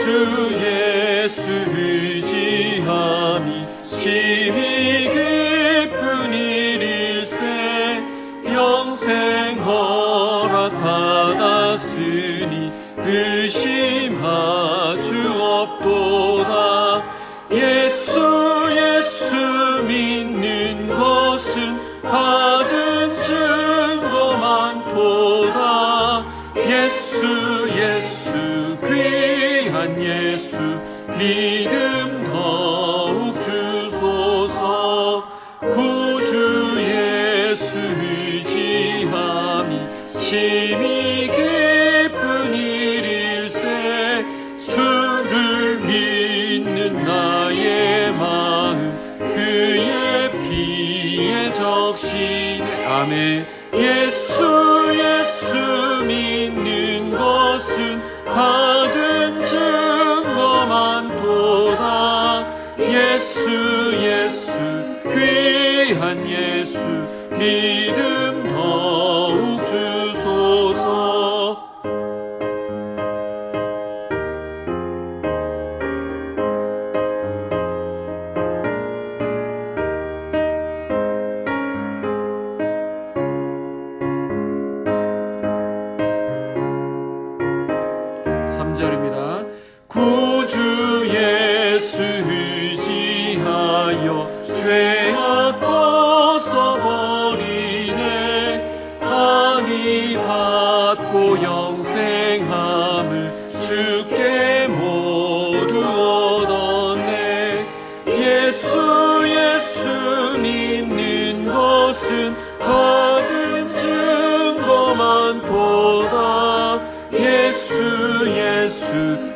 주 예수 의지함이 심히 기쁜 일일세. 영생 허락받았으니 의심하주 없도다. 예수 믿는 것은 받은 증거 많도다. 예수 귀한 예수 믿음 더욱 주소서. 구주 예수 의지함이 심히 기쁜 일일세. 주를 믿는 나의 마음 그의 피에 적시네. 아멘. 예수 믿는 것은 받은 증거 많도다. 예수 귀한 예수 믿음 더욱 주소서. 구주 예수 의지하여 죄악 벗어버리네. 함이 받고 영생함을 주께 모두 얻었네. 예수 믿는 것은 받은 증거 많도다. 예수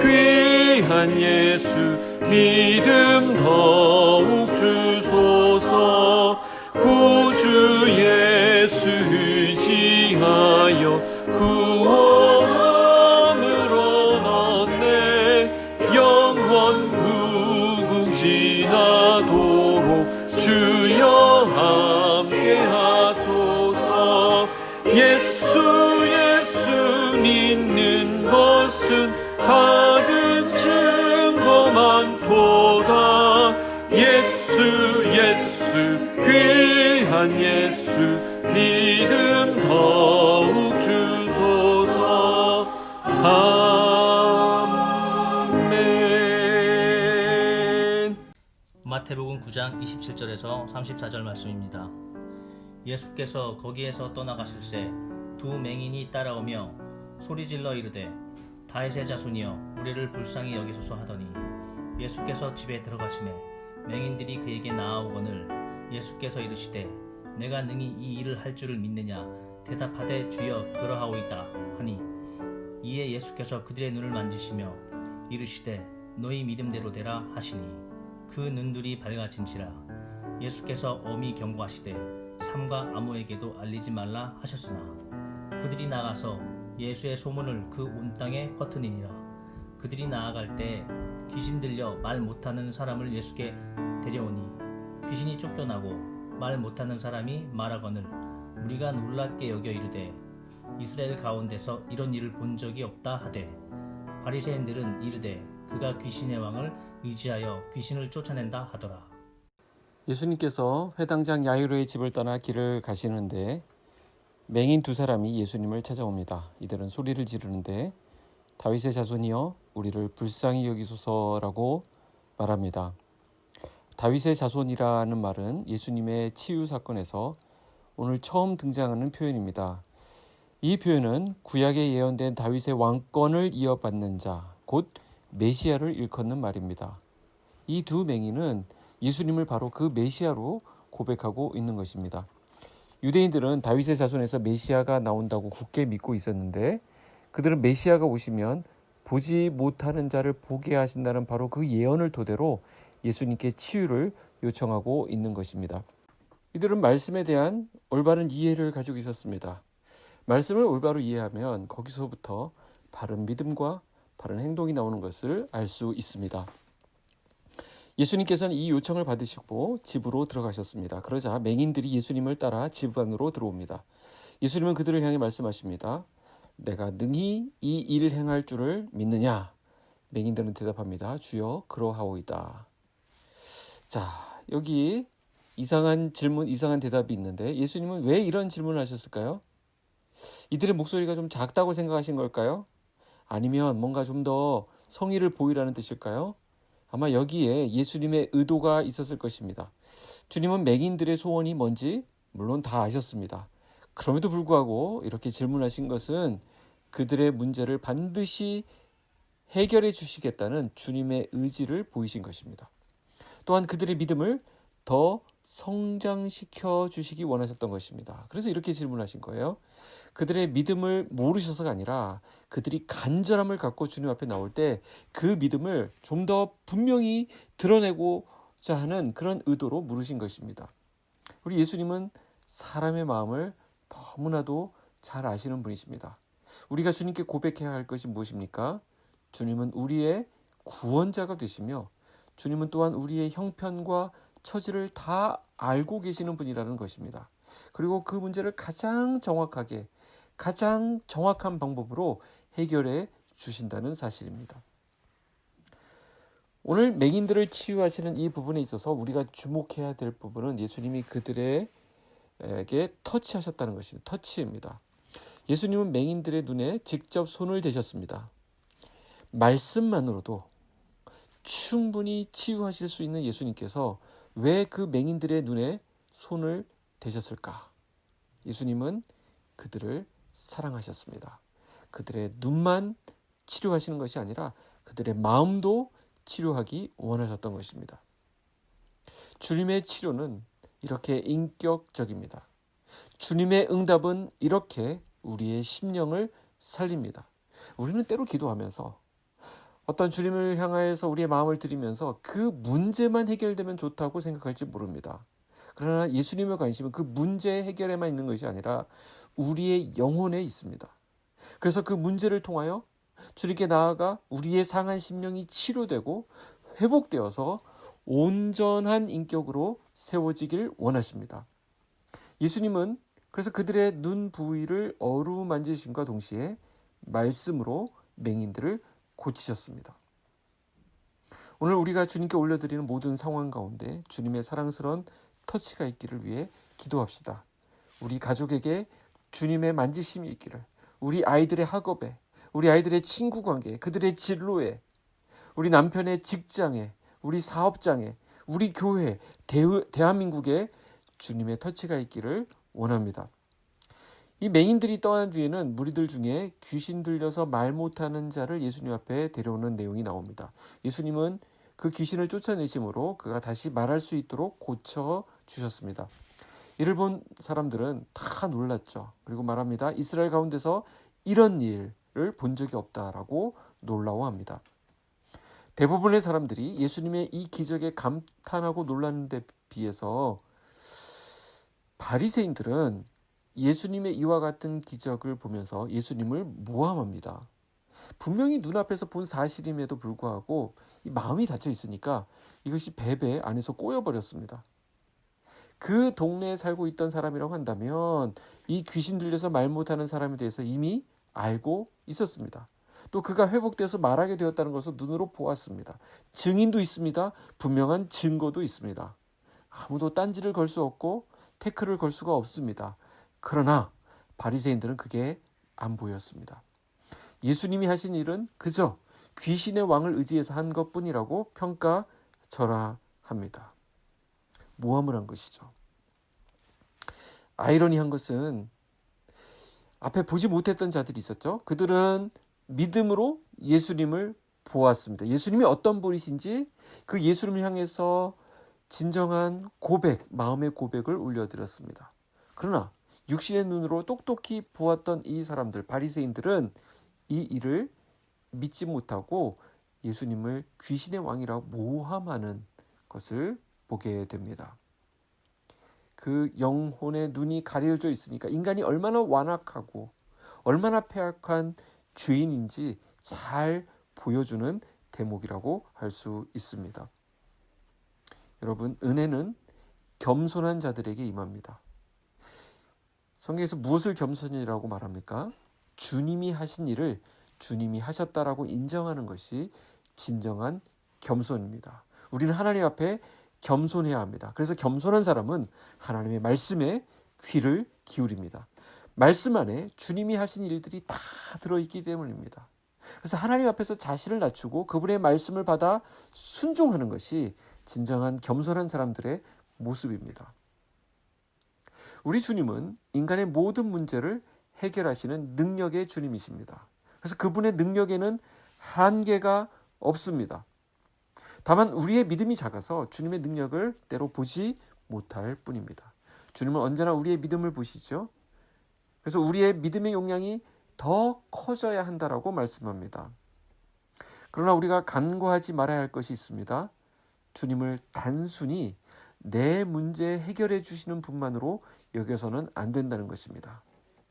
귀한 예수 믿음 더욱 주소서. 구주 예수 의지하여 구원함을 얻었네. 영원 무궁지나도록 주여 함께 하소서. 예수 믿는 것은 받은 증거 많도다. 예수 귀한 예수 믿음 더욱 주소서. 아멘. 마태복음 9장 27절에서 34절 말씀입니다. 예수께서 거기에서 떠나가실새 두 맹인이 따라오며 소리질러 이르되 다윗의 자손이여 우리를 불쌍히 여기소서 하더니 예수께서 집에 들어가시매 맹인들이 그에게 나아오거늘 예수께서 이르시되 내가 능히 이 일을 할 줄을 믿느냐. 대답하되 주여 그러하오이다 하니 이에 예수께서 그들의 눈을 만지시며 이르시되 너희 믿음대로 되라 하시니 그 눈들이 밝아진지라. 예수께서 엄히 경고하시되 삼가 아무에게도 알리지 말라 하셨으나 그들이 나가서 예수의 소문을 그 온 땅에 퍼뜨리니라. 그들이 나아갈 때 귀신 들려 말 못하는 사람을 예수께 데려오니 귀신이 쫓겨나고 말 못하는 사람이 말하거늘 우리가 놀랍게 여겨 이르되 이스라엘 가운데서 이런 일을 본 적이 없다 하되 바리새인들은 이르되 그가 귀신의 왕을 의지하여 귀신을 쫓아낸다 하더라. 예수님께서 회당장 야이로의 집을 떠나 길을 가시는데 맹인 두 사람이 예수님을 찾아옵니다. 이들은 소리를 지르는데 다윗의 자손이여 우리를 불쌍히 여기소서라고 말합니다. 다윗의 자손이라는 말은 예수님의 치유 사건에서 오늘 처음 등장하는 표현입니다. 이 표현은 구약에 예언된 다윗의 왕권을 이어받는 자, 곧 메시아를 일컫는 말입니다. 이 두 맹인은 예수님을 바로 그 메시아로 고백하고 있는 것입니다. 유대인들은 다윗의 자손에서 메시아가 나온다고 굳게 믿고 있었는데 그들은 메시아가 오시면 보지 못하는 자를 보게 하신다는 바로 그 예언을 토대로 예수님께 치유를 요청하고 있는 것입니다. 이들은 말씀에 대한 올바른 이해를 가지고 있었습니다. 말씀을 올바로 이해하면 거기서부터 바른 믿음과 바른 행동이 나오는 것을 알 수 있습니다. 예수님께서는 이 요청을 받으시고 집으로 들어가셨습니다. 그러자 맹인들이 예수님을 따라 집 안으로 들어옵니다. 예수님은 그들을 향해 말씀하십니다. 내가 능히 이 일을 행할 줄을 믿느냐? 맹인들은 대답합니다. 주여, 그러하오이다. 자, 여기 이상한 질문, 이상한 대답이 있는데 예수님은 왜 이런 질문을 하셨을까요? 이들의 목소리가 좀 작다고 생각하신 걸까요? 아니면 뭔가 좀 더 성의를 보이라는 뜻일까요? 아마 여기에 예수님의 의도가 있었을 것입니다. 주님은 맹인들의 소원이 뭔지 물론 다 아셨습니다. 그럼에도 불구하고 이렇게 질문하신 것은 그들의 문제를 반드시 해결해 주시겠다는 주님의 의지를 보이신 것입니다. 또한 그들의 믿음을 더 성장시켜 주시기 원하셨던 것입니다. 그래서 이렇게 질문하신 거예요. 그들의 믿음을 모르셔서가 아니라 그들이 간절함을 갖고 주님 앞에 나올 때 그 믿음을 좀 더 분명히 드러내고자 하는 그런 의도로 물으신 것입니다. 우리 예수님은 사람의 마음을 너무나도 잘 아시는 분이십니다. 우리가 주님께 고백해야 할 것이 무엇입니까? 주님은 우리의 구원자가 되시며 주님은 또한 우리의 형편과 처지를 다 알고 계시는 분이라는 것입니다. 그리고 그 문제를 가장 정확하게, 가장 정확한 방법으로 해결해 주신다는 사실입니다. 오늘 맹인들을 치유하시는 이 부분에 있어서 우리가 주목해야 될 부분은 예수님이 그들에게 터치하셨다는 것입니다. 터치입니다. 예수님은 맹인들의 눈에 직접 손을 대셨습니다. 말씀만으로도 충분히 치유하실 수 있는 예수님께서 왜 그 맹인들의 눈에 손을 대셨을까? 예수님은 그들을 사랑하셨습니다. 그들의 눈만 치료하시는 것이 아니라 그들의 마음도 치료하기 원하셨던 것입니다. 주님의 치료는 이렇게 인격적입니다. 주님의 응답은 이렇게 우리의 심령을 살립니다. 우리는 때로 기도하면서 어떤 주님을 향하여서 우리의 마음을 드리면서 그 문제만 해결되면 좋다고 생각할지 모릅니다. 그러나 예수님의 관심은 그 문제 해결에만 있는 것이 아니라 우리의 영혼에 있습니다. 그래서 그 문제를 통하여 주님께 나아가 우리의 상한 심령이 치료되고 회복되어서 온전한 인격으로 세워지길 원하십니다. 예수님은 그래서 그들의 눈 부위를 어루만지심과 동시에 말씀으로 맹인들을 고치셨습니다. 오늘 우리가 주님께 올려드리는 모든 상황 가운데 주님의 사랑스러운 터치가 있기를 위해 기도합시다. 우리 가족에게 주님의 만지심이 있기를, 우리 아이들의 학업에, 우리 아이들의 친구 관계에, 그들의 진로에, 우리 남편의 직장에, 우리 사업장에, 우리 교회, 대한민국에 주님의 터치가 있기를 원합니다. 이 맹인들이 떠난 뒤에는 무리들 중에 귀신 들려서 말 못하는 자를 예수님 앞에 데려오는 내용이 나옵니다. 예수님은 그 귀신을 쫓아내심으로 그가 다시 말할 수 있도록 고쳐주셨습니다. 이를 본 사람들은 다 놀랐죠. 그리고 말합니다. 이스라엘 가운데서 이런 일을 본 적이 없다라고 놀라워합니다. 대부분의 사람들이 예수님의 이 기적에 감탄하고 놀라는 데 비해서 바리새인들은 예수님의 이와 같은 기적을 보면서 예수님을 모함합니다. 분명히 눈앞에서 본 사실임에도 불구하고 이 마음이 닫혀 있으니까 이것이 베베 안에서 꼬여버렸습니다. 그 동네에 살고 있던 사람이라고 한다면 이 귀신 들려서 말 못하는 사람에 대해서 이미 알고 있었습니다. 또 그가 회복되어서 말하게 되었다는 것을 눈으로 보았습니다. 증인도 있습니다. 분명한 증거도 있습니다. 아무도 딴지를 걸 수 없고 태클을 걸 수가 없습니다. 그러나 바리새인들은 그게 안 보였습니다. 예수님이 하신 일은 그저 귀신의 왕을 의지해서 한 것뿐이라고 평가절하합니다. 모함을 한 것이죠. 아이러니한 것은 앞에 보지 못했던 자들이 있었죠. 그들은 믿음으로 예수님을 보았습니다. 예수님이 어떤 분이신지 그 예수님을 향해서 진정한 고백, 마음의 고백을 올려드렸습니다. 그러나 육신의 눈으로 똑똑히 보았던 이 사람들, 바리새인들은 이 일을 믿지 못하고 예수님을 귀신의 왕이라고 모함하는 것을 보게 됩니다. 그 영혼의 눈이 가려져 있으니까 인간이 얼마나 완악하고 얼마나 패악한 죄인인지 잘 보여주는 대목이라고 할 수 있습니다. 여러분, 은혜는 겸손한 자들에게 임합니다. 성경에서 무엇을 겸손이라고 말합니까? 주님이 하신 일을 주님이 하셨다라고 인정하는 것이 진정한 겸손입니다. 우리는 하나님 앞에 겸손해야 합니다. 그래서 겸손한 사람은 하나님의 말씀에 귀를 기울입니다. 말씀 안에 주님이 하신 일들이 다 들어있기 때문입니다. 그래서 하나님 앞에서 자신을 낮추고 그분의 말씀을 받아 순종하는 것이 진정한 겸손한 사람들의 모습입니다. 우리 주님은 인간의 모든 문제를 해결하시는 능력의 주님이십니다. 그래서 그분의 능력에는 한계가 없습니다. 다만 우리의 믿음이 작아서 주님의 능력을 때로 보지 못할 뿐입니다. 주님은 언제나 우리의 믿음을 보시죠. 그래서 우리의 믿음의 용량이 더 커져야 한다라고 말씀합니다. 그러나 우리가 간과하지 말아야 할 것이 있습니다. 주님을 단순히 내 문제 해결해 주시는 분만으로 여겨서는 안 된다는 것입니다.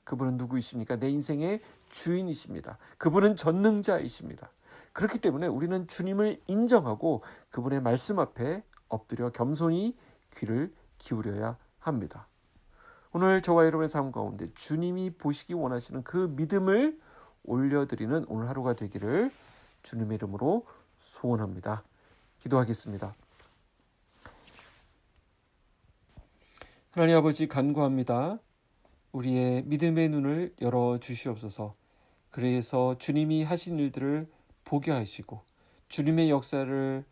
그분은 누구이십니까? 내 인생의 주인이십니다. 그분은 전능자이십니다. 그렇기 때문에 우리는 주님을 인정하고 그분의 말씀 앞에 엎드려 겸손히 귀를 기울여야 합니다. 오늘 저와 여러분의 삶 가운데 주님이 보시기 원하시는 그 믿음을 올려드리는 오늘 하루가 되기를 주님의 이름으로 소원합니다. 기도하겠습니다. 하나님 아버지, 간구합니다. 우리의 믿음의 눈을 열어주시옵소서. 그래서 주님이 하신 일들을 보게 하시고 주님의 역사를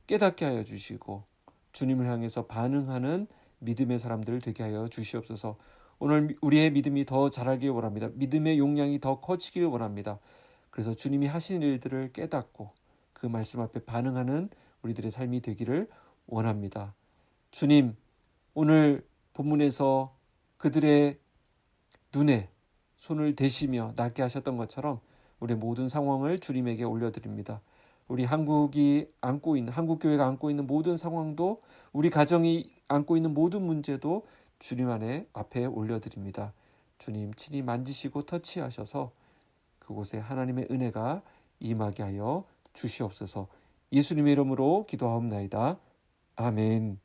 깨닫게 하여 주시고 주님을 향해서 반응하는 믿음의 사람들 되게 하여 주시옵소서. 오늘 우리의 믿음이 더 자라길 원합니다. 믿음의 용량이 더 커지길 원합니다. 그래서 주님이 하신 일들을 깨닫고 그 말씀 앞에 반응하는 우리들의 삶이 되기를 원합니다. 주님, 오늘 본문에서 그들의 눈에 손을 대시며 낫게 하셨던 것처럼 우리의 모든 상황을 주님에게 올려드립니다. 우리 한국교회가 안고 있는 모든 상황도, 우리 가정이 안고 있는 모든 문제도 주님 앞에 올려드립니다. 주님 친히 만지시고 터치하셔서 그곳에 하나님의 은혜가 임하게 하여 주시옵소서. 예수님의 이름으로 기도하옵나이다. 아멘.